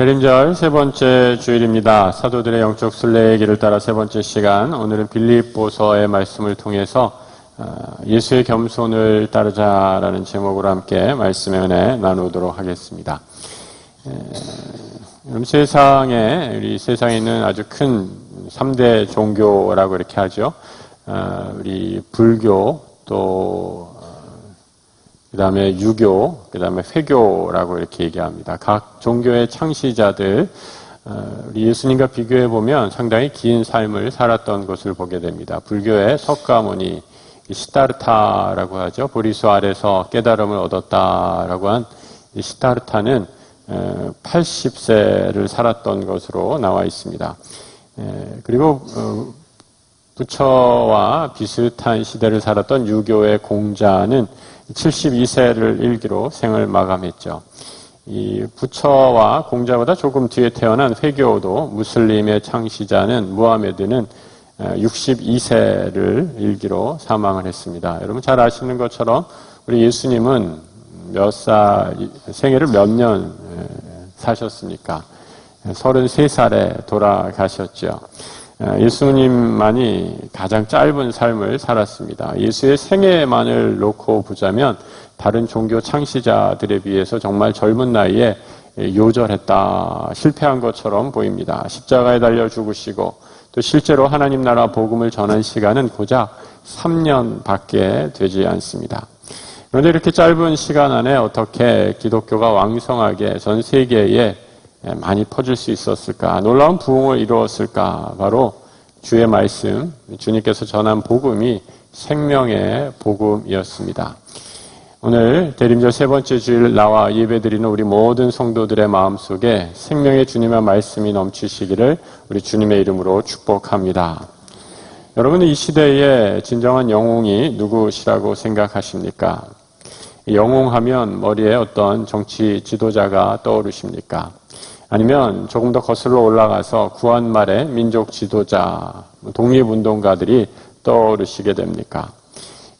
대림절 세 번째 주일입니다. 사도들의 영적 순례의 길을 따라 세 번째 시간, 오늘은 빌립보서의 말씀을 통해서 예수의 겸손을 따르자라는 제목으로 함께 말씀의 은혜 나누도록 하겠습니다. 우리 세상에 있는 아주 큰 3대 종교라고 이렇게 하죠. 우리 불교, 또 그 다음에 유교, 그 다음에 회교라고 이렇게 얘기합니다. 각 종교의 창시자들, 우리 예수님과 비교해 보면 상당히 긴 삶을 살았던 것을 보게 됩니다. 불교의 석가모니, 시타르타라고 하죠. 보리수 아래서 깨달음을 얻었다라고 한 시타르타는 80세를 살았던 것으로 나와 있습니다. 그리고 부처와 비슷한 시대를 살았던 유교의 공자는 72세를 일기로 생을 마감했죠. 이 부처와 공자보다 조금 뒤에 태어난 회교도 무슬림의 창시자는 무하메드는 62세를 일기로 사망을 했습니다. 여러분 잘 아시는 것처럼 우리 예수님은 생애를 몇 년 사셨습니까? 33살에 돌아가셨죠. 예수님만이 가장 짧은 삶을 살았습니다. 예수의 생애만을 놓고 보자면 다른 종교 창시자들에 비해서 정말 젊은 나이에 요절했다, 실패한 것처럼 보입니다. 십자가에 달려 죽으시고 또 실제로 하나님 나라 복음을 전한 시간은 고작 3년밖에 되지 않습니다. 그런데 이렇게 짧은 시간 안에 어떻게 기독교가 왕성하게 전 세계에 많이 퍼질 수 있었을까? 놀라운 부흥을 이루었을까? 바로 주의 말씀, 주님께서 전한 복음이 생명의 복음이었습니다. 오늘 대림절 세 번째 주일 나와 예배드리는 우리 모든 성도들의 마음속에 생명의 주님의 말씀이 넘치시기를 우리 주님의 이름으로 축복합니다. 여러분은 이 시대의 진정한 영웅이 누구시라고 생각하십니까? 영웅하면 머리에 어떤 정치 지도자가 떠오르십니까? 아니면 조금 더 거슬러 올라가서 구한말의 민족 지도자, 독립운동가들이 떠오르시게 됩니까?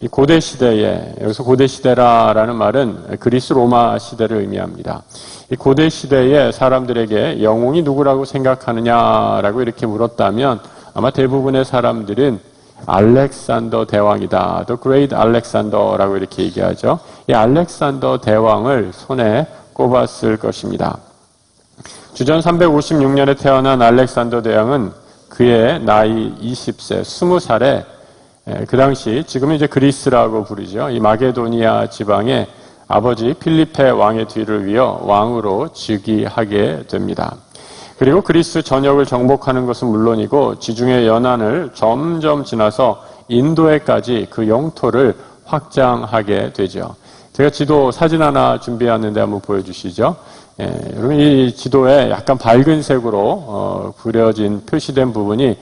이 고대 시대에, 여기서 고대 시대라는 말은 그리스 로마 시대를 의미합니다. 이 고대 시대에 사람들에게 영웅이 누구라고 생각하느냐라고 이렇게 물었다면 아마 대부분의 사람들은 알렉산더 대왕이다. The Great Alexander라고 이렇게 얘기하죠. 이 알렉산더 대왕을 손에 꼽았을 것입니다. 주전 356년에 태어난 알렉산더 대왕은 그의 나이 20세, 20살에 그 당시 지금은 이제 그리스라고 부르죠. 이 마게도니아 지방의 아버지 필리페 왕의 뒤를 이어 왕으로 즉위하게 됩니다. 그리고 그리스 전역을 정복하는 것은 물론이고 지중해 연안을 점점 지나서 인도에까지 그 영토를 확장하게 되죠. 제가 지도 사진 하나 준비했는데 한번 보여주시죠. 여러분 이 지도에 약간 밝은 색으로 그려진 표시된 부분이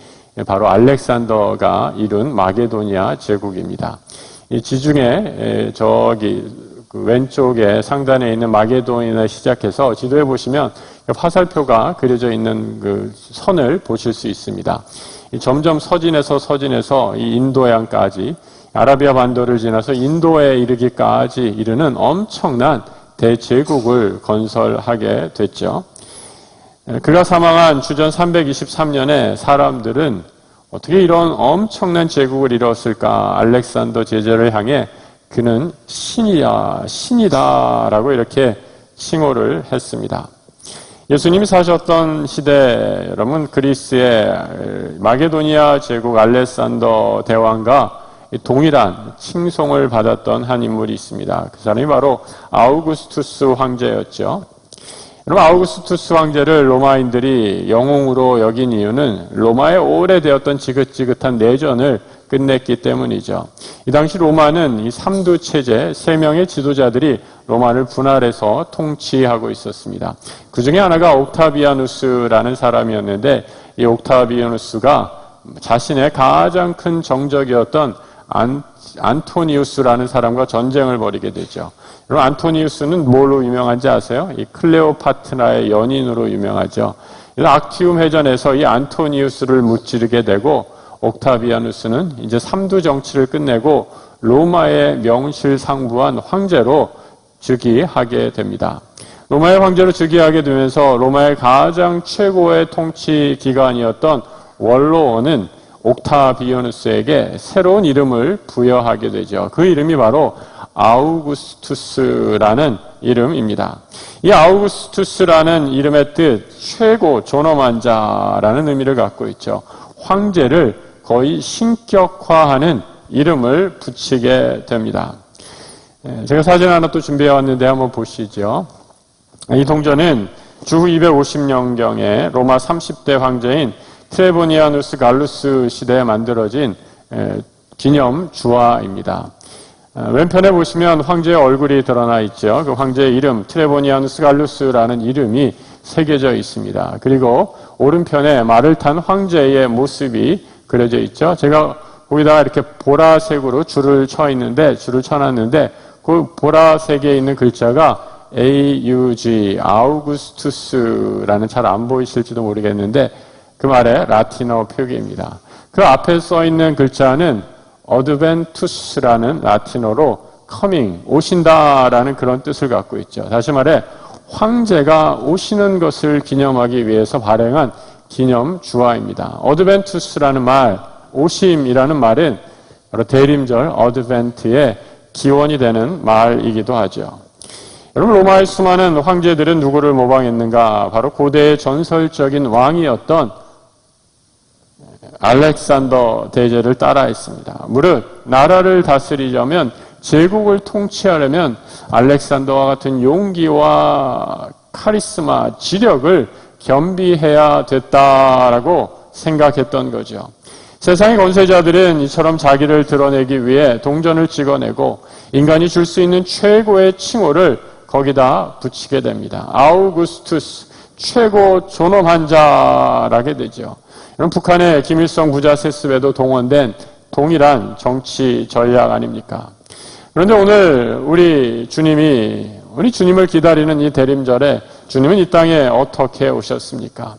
바로 알렉산더가 이룬 마게도니아 제국입니다. 이 지중해 그 왼쪽에 상단에 있는 마게도니아에 시작해서 지도에 보시면 화살표가 그려져 있는 그 선을 보실 수 있습니다. 점점 서진해서 이 인도양까지 아라비아 반도를 지나서 인도에 이르기까지 이르는 엄청난 대제국을 건설하게 됐죠. 그가 사망한 주전 323년에 사람들은 어떻게 이런 엄청난 제국을 이뤘을까? 알렉산더 제자를 향해 그는 신이다라고 이렇게 칭호를 했습니다. 예수님이 사셨던 시대, 여러분 그리스의 마게도니아 제국 알렉산더 대왕과 동일한 칭송을 받았던 한 인물이 있습니다. 그 사람이 바로 아우구스투스 황제였죠. 여러분 아우구스투스 황제를 로마인들이 영웅으로 여긴 이유는 로마에 오래되었던 지긋지긋한 내전을 끝냈기 때문이죠. 이 당시 로마는 이 삼두체제 3명의 지도자들이 로마를 분할해서 통치하고 있었습니다. 그 중에 하나가 옥타비아누스라는 사람이었는데 이 옥타비아누스가 자신의 가장 큰 정적이었던 안토니우스라는 사람과 전쟁을 벌이게 되죠. 여러분 안토니우스는 뭘로 유명한지 아세요? 이 클레오파트라의 연인으로 유명하죠. 악티움 해전에서 이 안토니우스를 무찌르게 되고 옥타비아누스는 이제 삼두 정치를 끝내고 로마의 명실상부한 황제로 즉위하게 됩니다. 로마의 황제로 즉위하게 되면서 로마의 가장 최고의 통치 기관이었던 원로원은 옥타비아누스에게 새로운 이름을 부여하게 되죠. 그 이름이 바로 아우구스투스라는 이름입니다. 이 아우구스투스라는 이름의 뜻, 최고 존엄한 자라는 의미를 갖고 있죠. 황제를 거의 신격화하는 이름을 붙이게 됩니다. 제가 사진 하나 또 준비해 왔는데 한번 보시죠. 이 동전은 주후 250년경에 로마 30대 황제인 트레보니아누스 갈루스 시대에 만들어진 기념 주화입니다. 왼편에 보시면 황제의 얼굴이 드러나 있죠. 그 황제의 이름 트레보니아누스 갈루스라는 이름이 새겨져 있습니다. 그리고 오른편에 말을 탄 황제의 모습이 그려져 있죠. 제가 거기다가 이렇게 보라색으로 줄을 쳐놨는데 그 보라색에 있는 글자가 AUG, 아우구스투스라는 잘 안 보이실지도 모르겠는데 그 말의 라틴어 표기입니다. 그 앞에 써 있는 글자는 어드벤투스라는 라틴어로 coming, 오신다라는 그런 뜻을 갖고 있죠. 다시 말해 황제가 오시는 것을 기념하기 위해서 발행한 기념 주화입니다. 어드벤투스라는 말, 오심이라는 말은 바로 대림절 어드벤트의 기원이 되는 말이기도 하죠. 여러분, 로마의 수많은 황제들은 누구를 모방했는가? 바로 고대의 전설적인 왕이었던 알렉산더 대제를 따라했습니다. 무릇 나라를 다스리려면, 제국을 통치하려면 알렉산더와 같은 용기와 카리스마, 지력을 겸비해야 됐다라고 생각했던 거죠. 세상의 권세자들은 이처럼 자기를 드러내기 위해 동전을 찍어내고 인간이 줄 수 있는 최고의 칭호를 거기다 붙이게 됩니다. 아우구스투스, 최고 존엄한 자라게 되죠. 이런 북한의 김일성 부자 세습에도 동원된 동일한 정치 전략 아닙니까? 그런데 오늘 우리 주님을 기다리는 이 대림절에 주님은 이 땅에 어떻게 오셨습니까?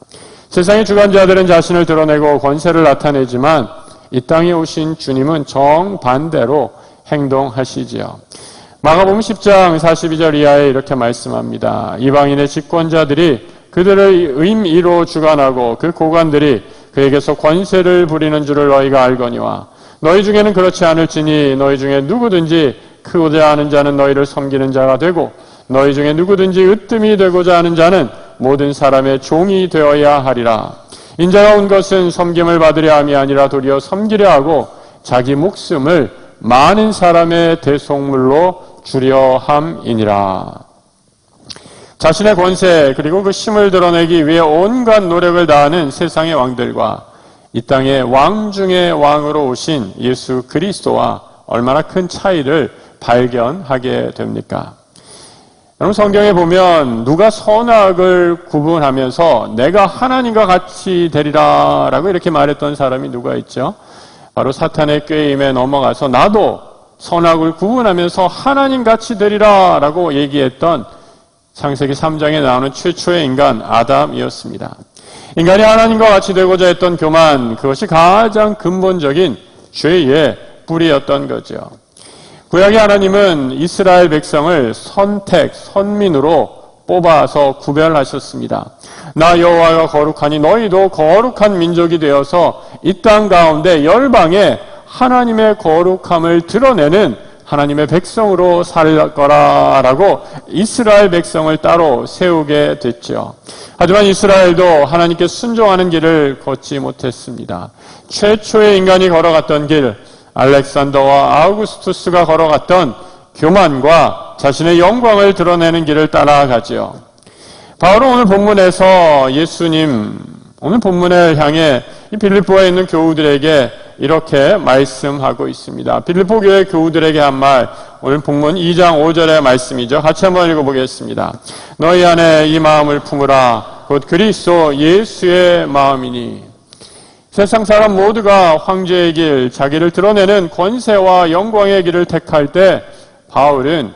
세상의 주관자들은 자신을 드러내고 권세를 나타내지만 이 땅에 오신 주님은 정반대로 행동하시지요. 마가복음 10장 42절 이하에 이렇게 말씀합니다. 이방인의 집권자들이 그들을 의임으로 주관하고 그 고관들이 그에게서 권세를 부리는 줄을 너희가 알거니와 너희 중에는 그렇지 않을지니 너희 중에 누구든지 크고자 하는 자는 너희를 섬기는 자가 되고 너희 중에 누구든지 으뜸이 되고자 하는 자는 모든 사람의 종이 되어야 하리라. 인자가 온 것은 섬김을 받으려 함이 아니라 도리어 섬기려 하고 자기 목숨을 많은 사람의 대속물로 주려 함이니라. 자신의 권세 그리고 그 힘을 드러내기 위해 온갖 노력을 다하는 세상의 왕들과 이 땅의 왕 중의 왕으로 오신 예수 그리스도와 얼마나 큰 차이를 발견하게 됩니까? 여러분, 성경에 보면 누가 선악을 구분하면서 내가 하나님과 같이 되리라 라고 이렇게 말했던 사람이 누가 있죠? 바로 사탄의 꾀임에 넘어가서 나도 선악을 구분하면서 하나님같이 되리라 라고 얘기했던 창세기 3장에 나오는 최초의 인간 아담이었습니다. 인간이 하나님과 같이 되고자 했던 교만, 그것이 가장 근본적인 죄의 뿌리였던 거죠. 구약의 하나님은 이스라엘 백성을 선민으로 뽑아서 구별하셨습니다. 나 여호와가 거룩하니 너희도 거룩한 민족이 되어서 이 땅 가운데 열방에 하나님의 거룩함을 드러내는 하나님의 백성으로 살 거라라고 이스라엘 백성을 따로 세우게 됐죠. 하지만 이스라엘도 하나님께 순종하는 길을 걷지 못했습니다. 최초의 인간이 걸어갔던 길, 알렉산더와 아우구스투스가 걸어갔던 교만과 자신의 영광을 드러내는 길을 따라가죠. 바울은 오늘 본문에서 오늘 본문을 향해 이 빌립보에 있는 교우들에게 이렇게 말씀하고 있습니다. 빌립보 교회 교우들에게 한 말, 오늘 본문 2장 5절의 말씀이죠. 같이 한번 읽어보겠습니다. 너희 안에 이 마음을 품으라. 곧 그리스도 예수의 마음이니. 세상 사람 모두가 황제의 길, 자기를 드러내는 권세와 영광의 길을 택할 때 바울은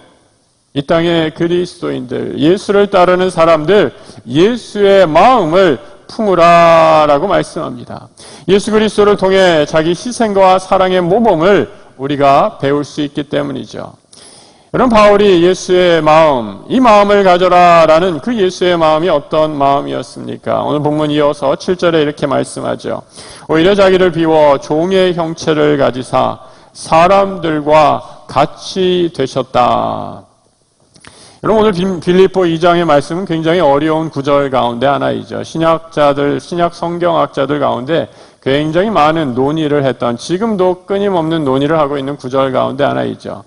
이 땅의 그리스도인들, 예수를 따르는 사람들, 예수의 마음을 품으라라고 말씀합니다. 예수 그리스도를 통해 자기 희생과 사랑의 모범을 우리가 배울 수 있기 때문이죠. 그럼 바울이 예수의 마음, 이 마음을 가져라라는 그 예수의 마음이 어떤 마음이었습니까? 오늘 본문 이어서 7절에 이렇게 말씀하죠. 오히려 자기를 비워 종의 형체를 가지사 사람들과 같이 되셨다. 여러분, 오늘 빌립보 2장의 말씀은 굉장히 어려운 구절 가운데 하나이죠. 신약 성경학자들 가운데 굉장히 많은 논의를 했던, 지금도 끊임없는 논의를 하고 있는 구절 가운데 하나이죠.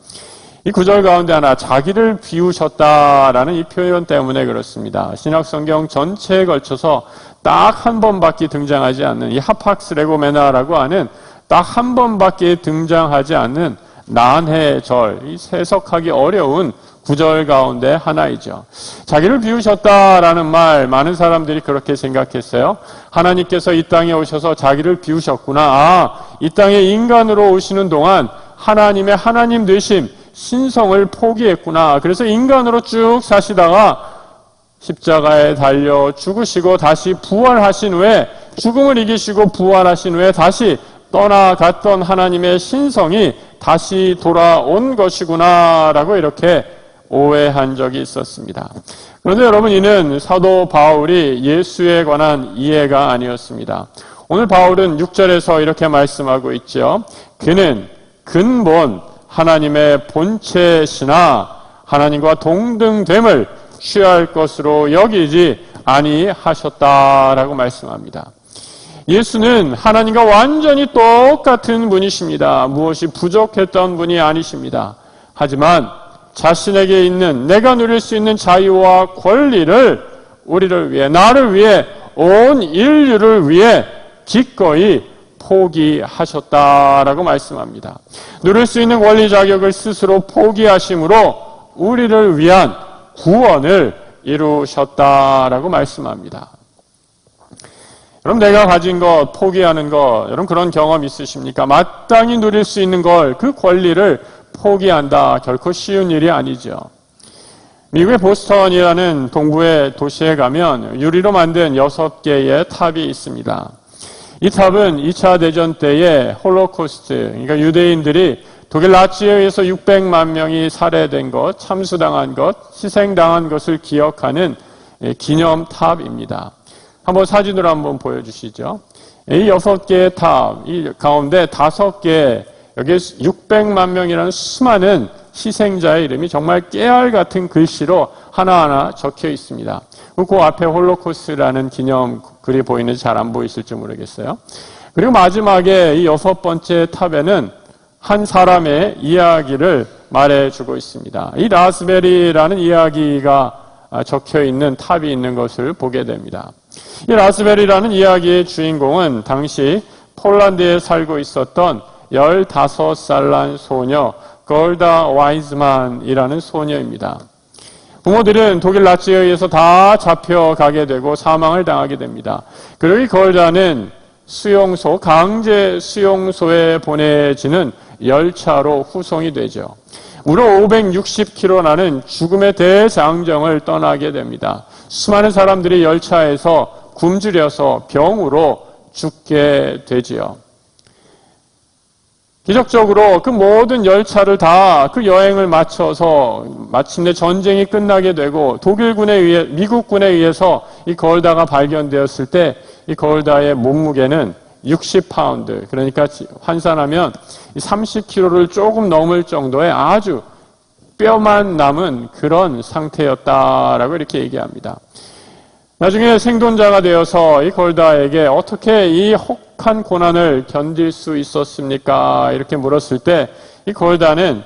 이 구절 가운데 하나, 자기를 비우셨다라는 이 표현 때문에 그렇습니다. 신약 성경 전체에 걸쳐서 딱 한 번밖에 등장하지 않는 이 하팍스 레고메나라고 하는 딱 한 번밖에 등장하지 않는 난해절, 이 해석하기 어려운 구절 가운데 하나이죠. 자기를 비우셨다라는 말, 많은 사람들이 그렇게 생각했어요. 하나님께서 이 땅에 오셔서 자기를 비우셨구나. 이 땅에 인간으로 오시는 동안 하나님의 하나님 되심, 신성을 포기했구나. 그래서 인간으로 쭉 사시다가 십자가에 달려 죽으시고 다시 부활하신 후에, 죽음을 이기시고 부활하신 후에 다시 떠나갔던 하나님의 신성이 다시 돌아온 것이구나라고 이렇게 오해한 적이 있었습니다. 그런데 여러분, 이는 사도 바울이 예수에 관한 이해가 아니었습니다. 오늘 바울은 6절에서 이렇게 말씀하고 있죠. 그는 근본 하나님의 본체시나 하나님과 동등됨을 취할 것으로 여기지 아니하셨다라고 말씀합니다. 예수는 하나님과 완전히 똑같은 분이십니다. 무엇이 부족했던 분이 아니십니다. 하지만 자신에게 있는, 내가 누릴 수 있는 자유와 권리를 우리를 위해, 나를 위해, 온 인류를 위해 기꺼이 포기하셨다라고 말씀합니다. 누릴 수 있는 권리 자격을 스스로 포기하심으로 우리를 위한 구원을 이루셨다라고 말씀합니다. 여러분, 내가 가진 것, 포기하는 것, 여러분 그런 경험 있으십니까? 마땅히 누릴 수 있는 걸, 그 권리를 포기한다. 결코 쉬운 일이 아니죠. 미국의 보스턴이라는 동부의 도시에 가면 유리로 만든 6개의 탑이 있습니다. 이 탑은 2차 대전 때의 홀로코스트, 그러니까 유대인들이 독일 나치에 의해서 600만 명이 살해된 것, 참수당한 것, 희생당한 것을 기억하는 기념탑입니다. 한번 사진으로 한번 보여주시죠. 이 6개의 탑, 이 가운데 5개, 여기에 600만 명이라는 수많은 희생자의 이름이 정말 깨알 같은 글씨로 하나하나 적혀 있습니다. 그 앞에 홀로코스트라는 기념 글이 보이는지 잘 안 보이실지 모르겠어요. 그리고 마지막에 이 6번째 탑에는 한 사람의 이야기를 말해주고 있습니다. 이 라스베리라는 이야기가 적혀 있는 탑이 있는 것을 보게 됩니다. 이 라스베리라는 이야기의 주인공은 당시 폴란드에 살고 있었던 15살 난 소녀 걸다 와이즈만이라는 소녀입니다. 부모들은 독일 나치에 의해서 다 잡혀가게 되고 사망을 당하게 됩니다. 그리고 이 걸다는 강제 수용소에 보내지는 열차로 후송이 되죠. 무려 560km라는 죽음의 대장정을 떠나게 됩니다. 수많은 사람들이 열차에서 굶주려서 병으로 죽게 되지요. 기적적으로 그 모든 열차를 다 그 여행을 마쳐서 마침내 전쟁이 끝나게 되고 미국군에 의해서 이 걸다가 발견되었을 때 이 걸다의 몸무게는 60파운드, 그러니까 환산하면 30kg를 조금 넘을 정도의 아주 뼈만 남은 그런 상태였다라고 이렇게 얘기합니다. 나중에 생존자가 되어서 이 걸다에게 어떻게 이 혹한 고난을 견딜 수 있었습니까? 이렇게 물었을 때 이 걸다는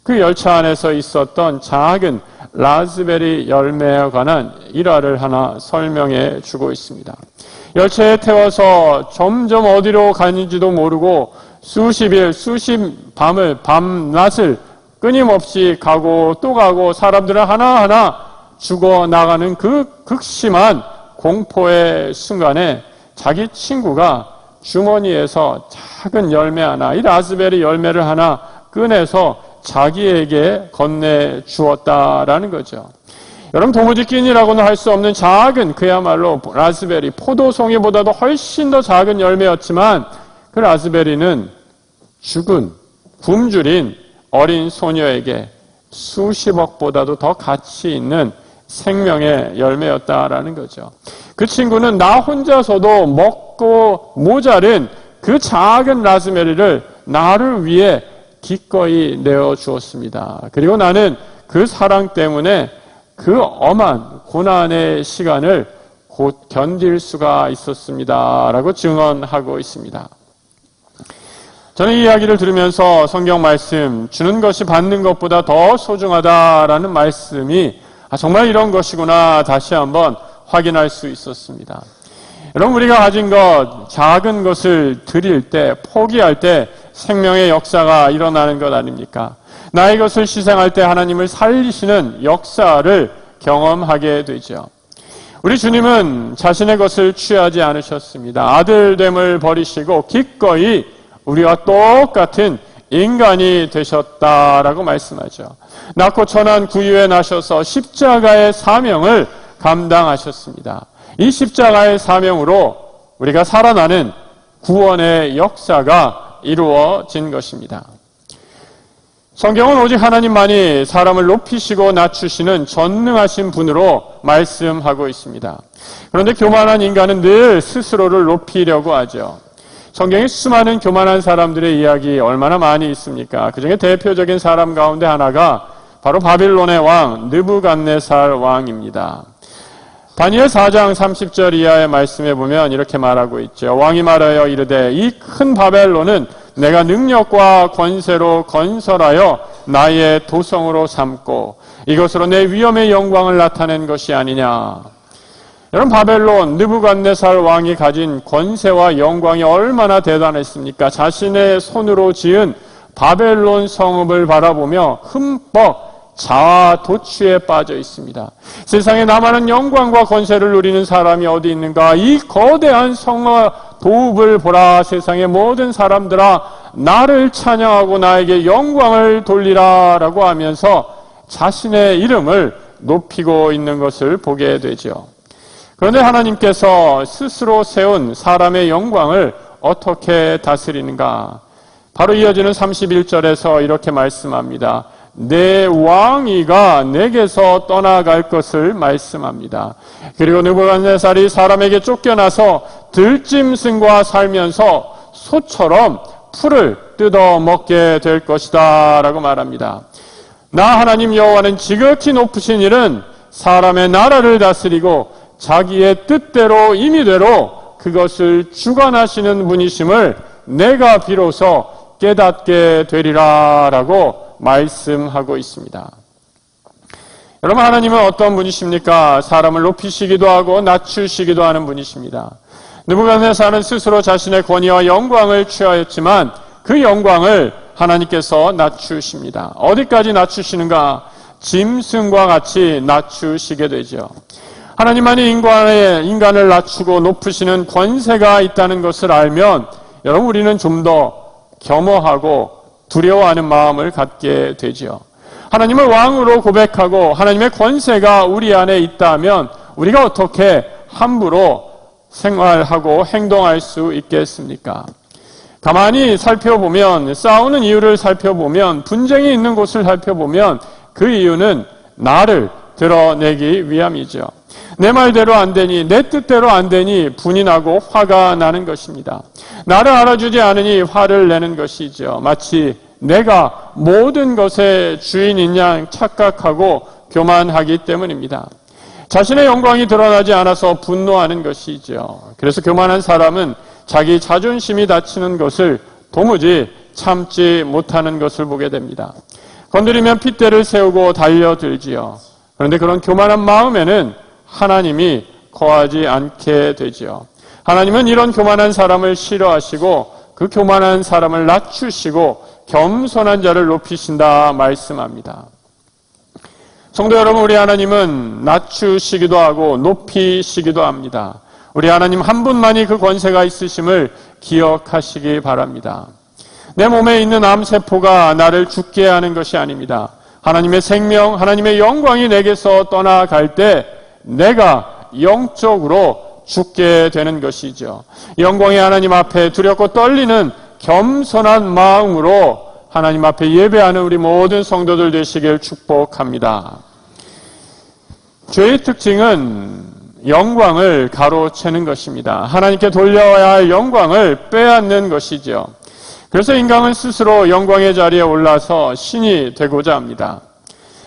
그 열차 안에서 있었던 작은 라즈베리 열매에 관한 일화를 하나 설명해 주고 있습니다. 열차에 태워서 점점 어디로 가는지도 모르고 수십 밤낮을 끊임없이 가고 또 가고 사람들은 하나하나 죽어나가는 그 극심한 공포의 순간에 자기 친구가 주머니에서 작은 열매 하나, 이 라즈베리 열매를 하나 꺼내서 자기에게 건네주었다라는 거죠. 여러분, 도무지끼니라고는 할 수 없는 작은, 그야말로 라즈베리, 포도송이보다도 훨씬 더 작은 열매였지만 그 라즈베리는 굶주린 어린 소녀에게 수십억보다도 더 가치 있는 생명의 열매였다라는 거죠. 그 친구는 나 혼자서도 먹고 모자른 그 작은 라즈베리를 나를 위해 기꺼이 내어주었습니다. 그리고 나는 그 사랑 때문에 그 엄한 고난의 시간을 곧 견딜 수가 있었습니다. 라고 증언하고 있습니다. 저는 이 이야기를 들으면서 성경 말씀, 주는 것이 받는 것보다 더 소중하다라는 말씀이 정말 이런 것이구나 다시 한번 확인할 수 있었습니다. 여러분, 우리가 가진 것, 작은 것을 드릴 때, 포기할 때 생명의 역사가 일어나는 것 아닙니까? 나의 것을 희생할 때 하나님을 살리시는 역사를 경험하게 되죠. 우리 주님은 자신의 것을 취하지 않으셨습니다. 아들됨을 버리시고 기꺼이 우리와 똑같은 인간이 되셨다라고 말씀하죠. 낳고 천한 구유에 나셔서 십자가의 사명을 감당하셨습니다. 이 십자가의 사명으로 우리가 살아나는 구원의 역사가 이루어진 것입니다. 성경은 오직 하나님만이 사람을 높이시고 낮추시는 전능하신 분으로 말씀하고 있습니다. 그런데 교만한 인간은 늘 스스로를 높이려고 하죠. 성경에 수많은 교만한 사람들의 이야기 얼마나 많이 있습니까? 그중에 대표적인 사람 가운데 하나가 바로 바빌론의 왕 느부갓네살 왕입니다. 다니엘 4장 30절 이하의 말씀에 보면 이렇게 말하고 있죠. 왕이 말하여 이르되 이 큰 바벨론은 내가 능력과 권세로 건설하여 나의 도성으로 삼고 이것으로 내 위엄의 영광을 나타낸 것이 아니냐. 여러분, 바벨론 느부갓네살 왕이 가진 권세와 영광이 얼마나 대단했습니까? 자신의 손으로 지은 바벨론 성읍을 바라보며 흠뻑 자아도취에 빠져 있습니다. 세상에 나만한 영광과 권세를 누리는 사람이 어디 있는가? 이 거대한 성읍 도읍을 보라. 세상의 모든 사람들아 나를 찬양하고 나에게 영광을 돌리라 라고 하면서 자신의 이름을 높이고 있는 것을 보게 되죠. 그런데 하나님께서 스스로 세운 사람의 영광을 어떻게 다스리는가? 바로 이어지는 31절에서 이렇게 말씀합니다. 내 왕위가 내게서 떠나갈 것을 말씀합니다. 그리고 느부갓네살이 사람에게 쫓겨나서 들짐승과 살면서 소처럼 풀을 뜯어 먹게 될 것이다 라고 말합니다. 나 하나님 여호와는 지극히 높으신 일은 사람의 나라를 다스리고 자기의 뜻대로 임의대로 그것을 주관하시는 분이심을 내가 비로소 깨닫게 되리라 라고 말씀하고 있습니다. 여러분, 하나님은 어떤 분이십니까? 사람을 높이시기도 하고 낮추시기도 하는 분이십니다. 느부갓네살은 스스로 자신의 권위와 영광을 취하였지만 그 영광을 하나님께서 낮추십니다. 어디까지 낮추시는가? 짐승과 같이 낮추시게 되죠. 하나님만이 인간을 낮추고 높으시는 권세가 있다는 것을 알면 여러분, 우리는 좀 더 겸허하고 두려워하는 마음을 갖게 되죠. 하나님을 왕으로 고백하고 하나님의 권세가 우리 안에 있다면 우리가 어떻게 함부로 생활하고 행동할 수 있겠습니까? 가만히 살펴보면, 싸우는 이유를 살펴보면, 분쟁이 있는 곳을 살펴보면 그 이유는 나를 드러내기 위함이죠. 내 말대로 안 되니, 내 뜻대로 안 되니 분이 나고 화가 나는 것입니다. 나를 알아주지 않으니 화를 내는 것이죠. 마치 내가 모든 것의 주인인 양 착각하고 교만하기 때문입니다. 자신의 영광이 드러나지 않아서 분노하는 것이죠. 그래서 교만한 사람은 자기 자존심이 다치는 것을 도무지 참지 못하는 것을 보게 됩니다. 건드리면 핏대를 세우고 달려들지요. 그런데 그런 교만한 마음에는 하나님이 거하지 않게 되지요. 하나님은 이런 교만한 사람을 싫어하시고 그 교만한 사람을 낮추시고 겸손한 자를 높이신다 말씀합니다. 성도 여러분, 우리 하나님은 낮추시기도 하고 높이시기도 합니다. 우리 하나님 한 분만이 그 권세가 있으심을 기억하시기 바랍니다. 내 몸에 있는 암세포가 나를 죽게 하는 것이 아닙니다. 하나님의 생명, 하나님의 영광이 내게서 떠나갈 때 내가 영적으로 죽게 되는 것이죠. 영광의 하나님 앞에 두렵고 떨리는 겸손한 마음으로 하나님 앞에 예배하는 우리 모든 성도들 되시길 축복합니다. 죄의 특징은 영광을 가로채는 것입니다. 하나님께 돌려야 할 영광을 빼앗는 것이죠. 그래서 인간은 스스로 영광의 자리에 올라서 신이 되고자 합니다.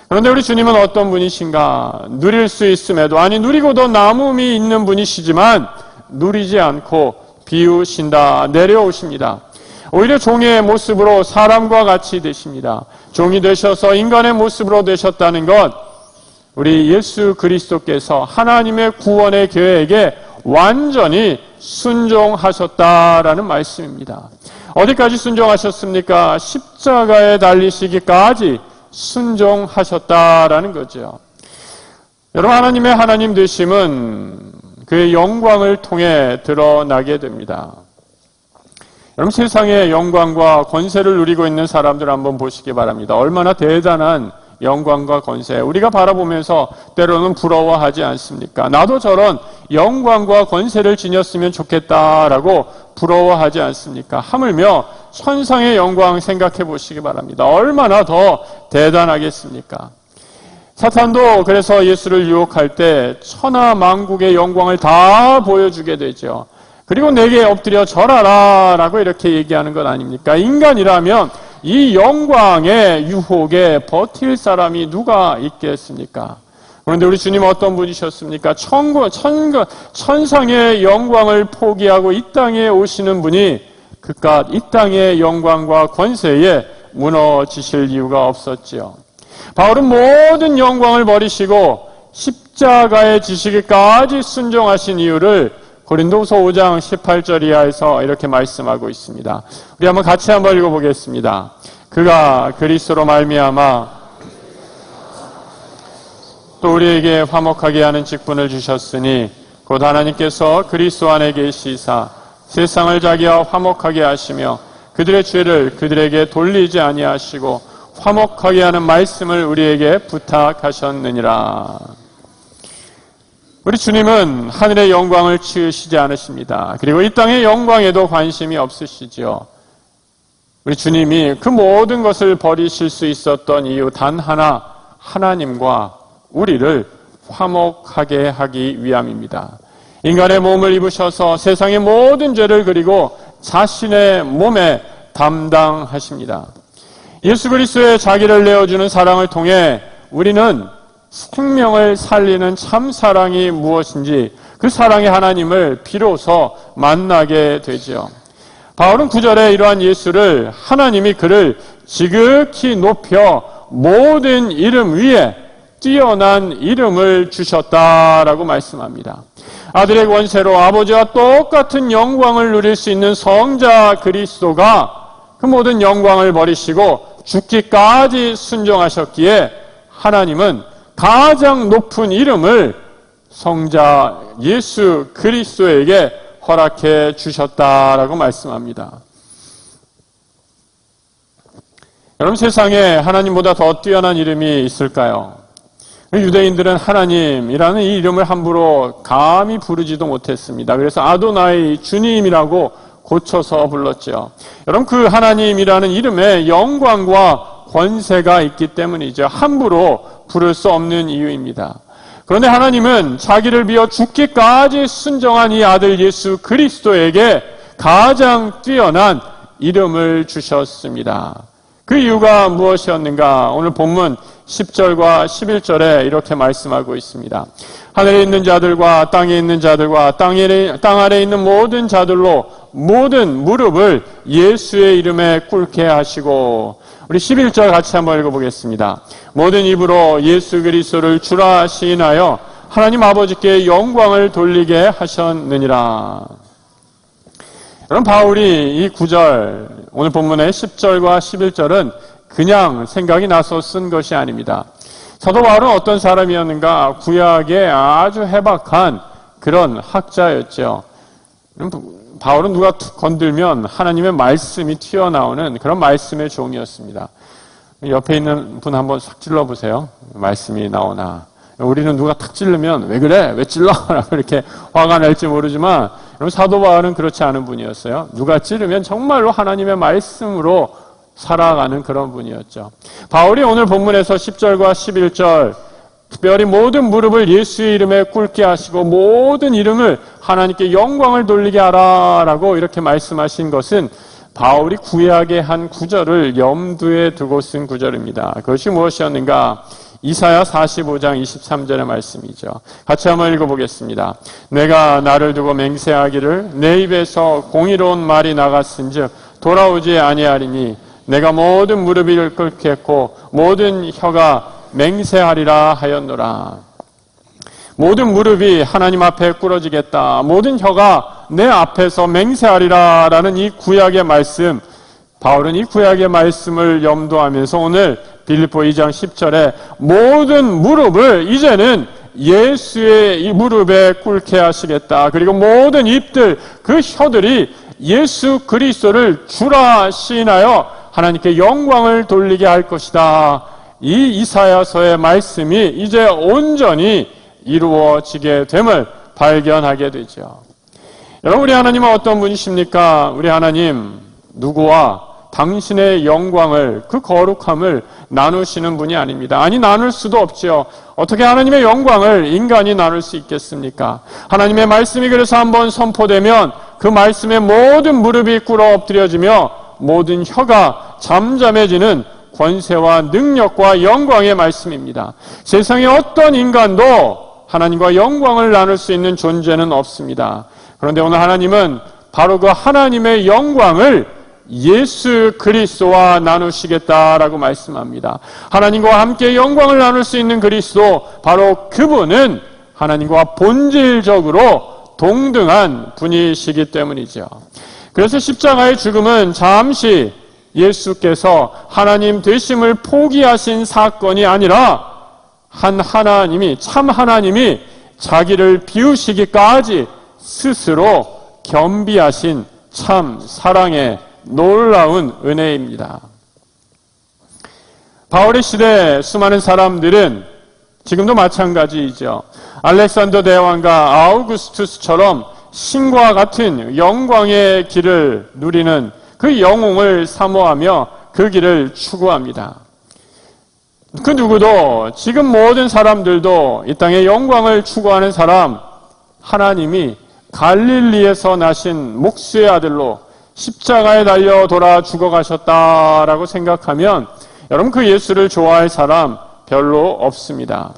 그런데 우리 주님은 어떤 분이신가? 누릴 수 있음에도, 아니 누리고도 남음이 있는 분이시지만 누리지 않고 비우신다, 내려오십니다. 오히려 종의 모습으로 사람과 같이 되십니다. 종이 되셔서 인간의 모습으로 되셨다는 것, 우리 예수 그리스도께서 하나님의 구원의 계획에 완전히 순종하셨다라는 말씀입니다. 어디까지 순종하셨습니까? 십자가에 달리시기까지 순종하셨다라는 거죠. 여러분, 하나님의 하나님 되심은 그의 영광을 통해 드러나게 됩니다. 여러분, 세상의 영광과 권세를 누리고 있는 사람들 한번 보시기 바랍니다. 얼마나 대단한 영광과 권세, 우리가 바라보면서 때로는 부러워하지 않습니까? 나도 저런 영광과 권세를 지녔으면 좋겠다라고 부러워하지 않습니까? 하물며 천상의 영광 생각해 보시기 바랍니다. 얼마나 더 대단하겠습니까? 사탄도 그래서 예수를 유혹할 때 천하만국의 영광을 다 보여주게 되죠. 그리고 내게 엎드려 절하라 라고 이렇게 얘기하는 것 아닙니까? 인간이라면 이 영광의 유혹에 버틸 사람이 누가 있겠습니까? 그런데 우리 주님 어떤 분이셨습니까? 천상의 영광을 포기하고 이 땅에 오시는 분이 그깟 이 땅의 영광과 권세에 무너지실 이유가 없었지요. 바울은 모든 영광을 버리시고 십자가에 지시기까지 순종하신 이유를 고린도후서 5장 18절 이하에서 이렇게 말씀하고 있습니다. 우리 한번 같이 한번 읽어보겠습니다. 그가 그리스도로 말미암아 또 우리에게 화목하게 하는 직분을 주셨으니 곧 하나님께서 그리스도 안에 계시사 세상을 자기와 화목하게 하시며 그들의 죄를 그들에게 돌리지 아니하시고 화목하게 하는 말씀을 우리에게 부탁하셨느니라. 우리 주님은 하늘의 영광을 치우시지 않으십니다. 그리고 이 땅의 영광에도 관심이 없으시지요. 우리 주님이 그 모든 것을 버리실 수 있었던 이유 단 하나, 하나님과 우리를 화목하게 하기 위함입니다. 인간의 몸을 입으셔서 세상의 모든 죄를 그리고 자신의 몸에 담당하십니다. 예수 그리스도의 자기를 내어주는 사랑을 통해 우리는 생명을 살리는 참 사랑이 무엇인지 그 사랑의 하나님을 비로소 만나게 되죠. 바울은 9절에 이러한 예수를 하나님이 그를 지극히 높여 모든 이름 위에 뛰어난 이름을 주셨다라고 말씀합니다. 아들의 권세로 아버지와 똑같은 영광을 누릴 수 있는 성자 그리스도가 그 모든 영광을 버리시고 죽기까지 순종하셨기에 하나님은 가장 높은 이름을 성자 예수 그리스도에게 허락해 주셨다라고 말씀합니다. 여러분, 세상에 하나님보다 더 뛰어난 이름이 있을까요? 유대인들은 하나님이라는 이 이름을 함부로 감히 부르지도 못했습니다. 그래서 아도나이, 주님이라고 고쳐서 불렀죠. 여러분, 그 하나님이라는 이름에 영광과 권세가 있기 때문이죠. 함부로 부를 수 없는 이유입니다. 그런데 하나님은 자기를 비워 죽기까지 순종한 이 아들 예수 그리스도에게 가장 뛰어난 이름을 주셨습니다. 그 이유가 무엇이었는가? 오늘 본문 10절과 11절에 이렇게 말씀하고 있습니다. 하늘에 있는 자들과 땅에 있는 자들과 땅 아래에 있는 모든 자들로 모든 무릎을 예수의 이름에 꿇게 하시고, 우리 11절 같이 한번 읽어보겠습니다. 모든 입으로 예수 그리스도를 주라 시인하여 하나님 아버지께 영광을 돌리게 하셨느니라. 여러분, 바울이 이 9절, 오늘 본문의 10절과 11절은 그냥 생각이 나서 쓴 것이 아닙니다. 사도 바울은 어떤 사람이었는가? 구약의 아주 해박한 그런 학자였죠. 바울은 누가 건들면 하나님의 말씀이 튀어나오는 그런 말씀의 종이었습니다. 옆에 있는 분 한번 싹 찔러보세요. 말씀이 나오나. 우리는 누가 탁 찔르면 왜 그래? 왜 찔러? 라고 이렇게 화가 날지 모르지만 사도 바울은 그렇지 않은 분이었어요. 누가 찌르면 정말로 하나님의 말씀으로 살아가는 그런 분이었죠. 바울이 오늘 본문에서 10절과 11절 특별히 모든 무릎을 예수의 이름에 꿇게 하시고 모든 이름을 하나님께 영광을 돌리게 하라라고 이렇게 말씀하신 것은 바울이 구약의 한 구절을 염두에 두고 쓴 구절입니다. 그것이 무엇이었는가? 이사야 45장 23절의 말씀이죠. 같이 한번 읽어보겠습니다. 내가 나를 두고 맹세하기를 내 입에서 공의로운 말이 나갔은즉 돌아오지 아니하리니 내가 모든 무릎을 꿇게 했고 모든 혀가 맹세하리라 하였노라. 모든 무릎이 하나님 앞에 꿇어지겠다. 모든 혀가 내 앞에서 맹세하리라 라는 이 구약의 말씀, 바울은 이 구약의 말씀을 염두하면서 오늘 빌립보 2장 10절에 모든 무릎을 이제는 예수의 이 무릎에 꿇게 하시겠다. 그리고 모든 입들, 그 혀들이 예수 그리스도를 주라 시인하여 하나님께 영광을 돌리게 할 것이다. 이 이사야서의 말씀이 이제 온전히 이루어지게 됨을 발견하게 되죠. 여러분, 우리 하나님은 어떤 분이십니까? 우리 하나님 누구와 당신의 영광을, 그 거룩함을 나누시는 분이 아닙니다. 아니, 나눌 수도 없죠. 어떻게 하나님의 영광을 인간이 나눌 수 있겠습니까? 하나님의 말씀이 그래서 한번 선포되면 그 말씀에 모든 무릎이 꿇어 엎드려지며 모든 혀가 잠잠해지는 권세와 능력과 영광의 말씀입니다. 세상에 어떤 인간도 하나님과 영광을 나눌 수 있는 존재는 없습니다. 그런데 오늘 하나님은 바로 그 하나님의 영광을 예수 그리스도와 나누시겠다라고 말씀합니다. 하나님과 함께 영광을 나눌 수 있는 그리스도, 바로 그분은 하나님과 본질적으로 동등한 분이시기 때문이죠. 그래서 십자가의 죽음은 잠시 예수께서 하나님 되심을 포기하신 사건이 아니라 참 하나님이 자기를 비우시기까지 스스로 겸비하신 참 사랑의 놀라운 은혜입니다. 바울의 시대 수많은 사람들은 지금도 마찬가지이죠. 알렉산더 대왕과 아우구스투스처럼 신과 같은 영광의 길을 누리는 그 영웅을 사모하며 그 길을 추구합니다. 그 누구도, 지금 모든 사람들도 이 땅의 영광을 추구하는 사람, 하나님이 갈릴리에서 나신 목수의 아들로 십자가에 달려 돌아 죽어가셨다라고 생각하면 여러분, 그 예수를 좋아할 사람 별로 없습니다.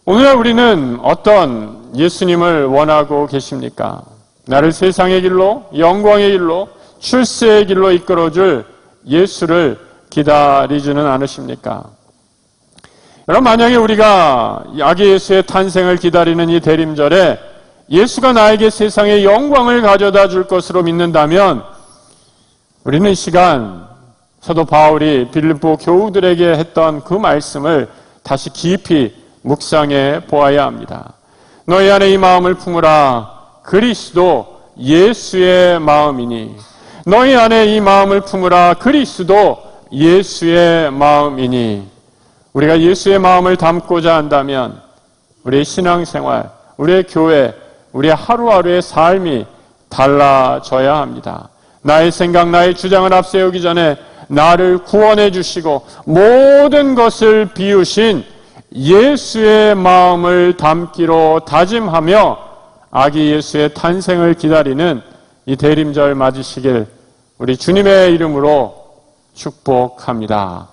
오늘날 우리는 어떤 예수님을 원하고 계십니까? 나를 세상의 길로, 영광의 길로, 출세의 길로 이끌어줄 예수를 기다리지는 않으십니까? 여러분, 만약에 우리가 아기 예수의 탄생을 기다리는 이 대림절에 예수가 나에게 세상의 영광을 가져다 줄 것으로 믿는다면 우리는 이 시간 사도 바울이 빌립보 교우들에게 했던 그 말씀을 다시 깊이 묵상해 보아야 합니다. 너희 안에 이 마음을 품으라. 그리스도 예수의 마음이니. 너희 안에 이 마음을 품으라. 그리스도 예수의 마음이니. 우리가 예수의 마음을 담고자 한다면 우리의 신앙생활, 우리의 교회, 우리의 하루하루의 삶이 달라져야 합니다. 나의 생각, 나의 주장을 앞세우기 전에 나를 구원해 주시고 모든 것을 비우신 예수의 마음을 담기로 다짐하며 아기 예수의 탄생을 기다리는 이 대림절 맞으시길 우리 주님의 이름으로 축복합니다.